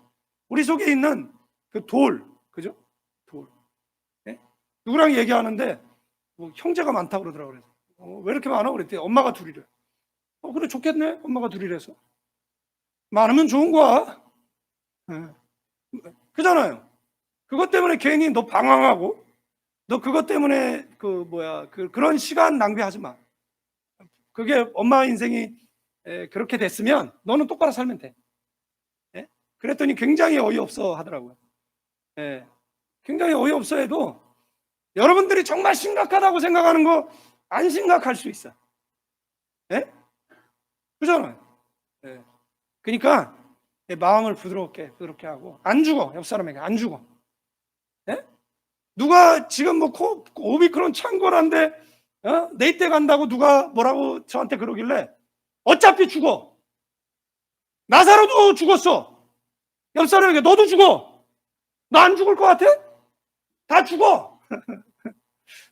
우리 속에 있는 그 돌, 그죠? 돌. 누구랑 얘기하는데 뭐 형제가 많다고 그러더라고요. 왜 이렇게 많아? 그랬더니 엄마가 둘이래. 그래, 좋겠네. 엄마가 둘이래서. 많으면 좋은 거야. 그잖아요. 그것 때문에 괜히 너 방황하고, 너 그것 때문에 그런 시간 낭비하지 마. 그게 엄마 인생이 그렇게 됐으면 너는 똑바로 살면 돼. 그랬더니 굉장히 어이없어 하더라고요. 예, 굉장히 어이없어 해도 여러분들이 정말 심각하다고 생각하는 거 안 심각할 수 있어. 예? 그잖아요. 예. 그러니까 마음을 부드럽게 하고 안 죽어. 옆 사람에게 안 죽어. 예? 누가 지금 뭐 오미크론 창궐한데 내 때 간다고 누가 뭐라고 저한테 그러길래 어차피 죽어. 나사로도 죽었어. 옆 사람에게 너도 죽어. 너 안 죽을 것 같아? 다 죽어.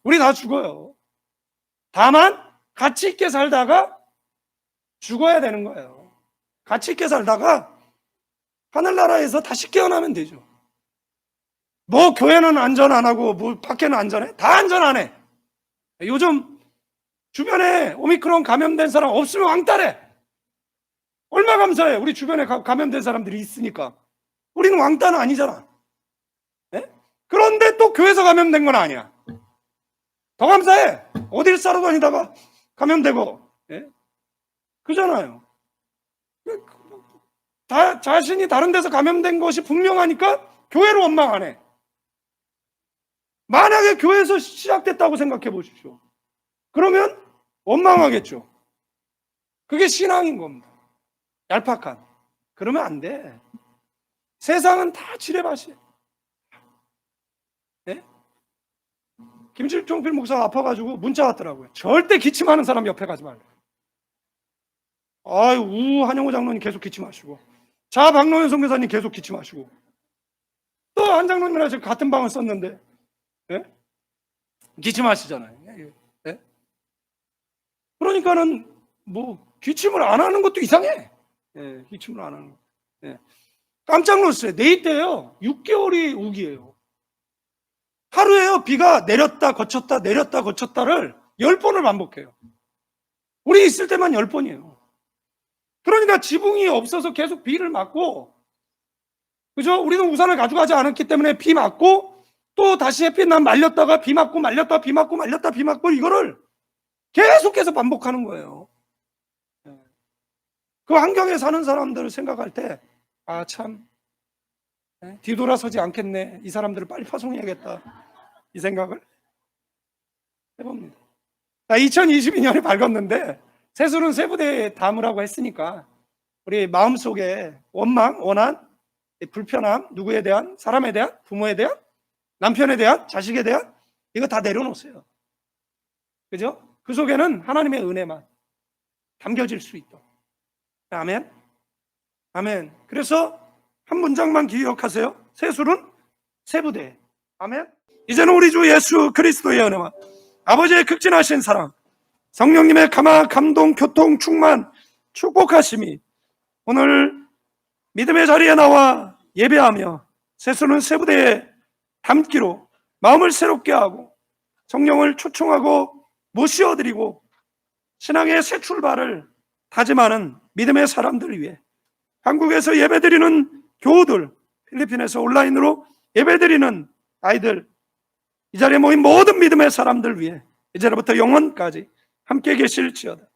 우리 다 죽어요. 다만 가치 있게 살다가 죽어야 되는 거예요. 가치 있게 살다가 하늘나라에서 다시 깨어나면 되죠. 뭐 교회는 안전 안 하고 뭐 밖에는 안전해? 다 안전 안 해. 요즘 주변에 오미크론 감염된 사람 없으면 왕따래. 얼마 감사해. 우리 주변에 감염된 사람들이 있으니까. 우리는 왕따는 아니잖아. 네? 그런데 또 교회에서 감염된 건 아니야. 더 감사해. 어딜 싸러 다니다가 감염되고. 네? 그잖아요. 자신이 다른 데서 감염된 것이 분명하니까 교회로 원망하네. 만약에 교회에서 시작됐다고 생각해 보십시오. 그러면 원망하겠죠. 그게 신앙인 겁니다. 얄팍한. 그러면 안 돼. 세상은 다 지뢰밭이에요. 네? 김칠종필 목사가 아파가지고 문자 왔더라고요. 절대 기침하는 사람 옆에 가지 말래. 아유, 한영호 장로님 계속 기침하시고, 박노현 선교사님 계속 기침하시고, 또 한 장로님이랑 지금 같은 방을 썼는데, 네? 기침하시잖아요. 네? 그러니까는 뭐 기침을 안 하는 것도 이상해. 네, 기침을 안 하는 거. 네. 깜짝 놀랐어요. 내 때요 6개월이 우기예요. 하루에요 비가 내렸다 거쳤다 내렸다 거쳤다를 10번을 반복해요. 우리 있을 때만 10번이에요. 그러니까 지붕이 없어서 계속 비를 맞고, 그죠? 우리는 우산을 가져가지 않았기 때문에 비 맞고, 또 다시 햇빛 난 말렸다가 비 맞고 말렸다 비 맞고 말렸다 비 맞고, 이거를 계속해서 반복하는 거예요. 그 환경에 사는 사람들을 생각할 때 참 뒤돌아서지 않겠네, 이 사람들을 빨리 파송해야겠다, 이 생각을 해봅니다. 2022년이 밝았는데 세술은 세부대에 담으라고 했으니까 우리 마음속에 원망, 원한, 불편함, 누구에 대한, 사람에 대한, 부모에 대한, 남편에 대한, 자식에 대한, 이거 다 내려놓으세요. 그죠? 그 속에는 하나님의 은혜만 담겨질 수 있도록. 아멘. 아멘. 그래서 한 문장만 기억하세요. 세술은 세부대. 아멘. 이제는 우리 주 예수 그리스도의 은혜와 아버지의 극진하신 사랑, 성령님의 감동, 교통, 충만, 축복하심이 오늘 믿음의 자리에 나와 예배하며 세수는 세부대에 담기로 마음을 새롭게 하고 성령을 초청하고 모시어드리고 신앙의 새 출발을 다짐하는 믿음의 사람들을 위해, 한국에서 예배드리는 교우들, 필리핀에서 온라인으로 예배드리는 아이들, 이 자리에 모인 모든 믿음의 사람들 위해 이제로부터 영원까지 함께 계실지어다.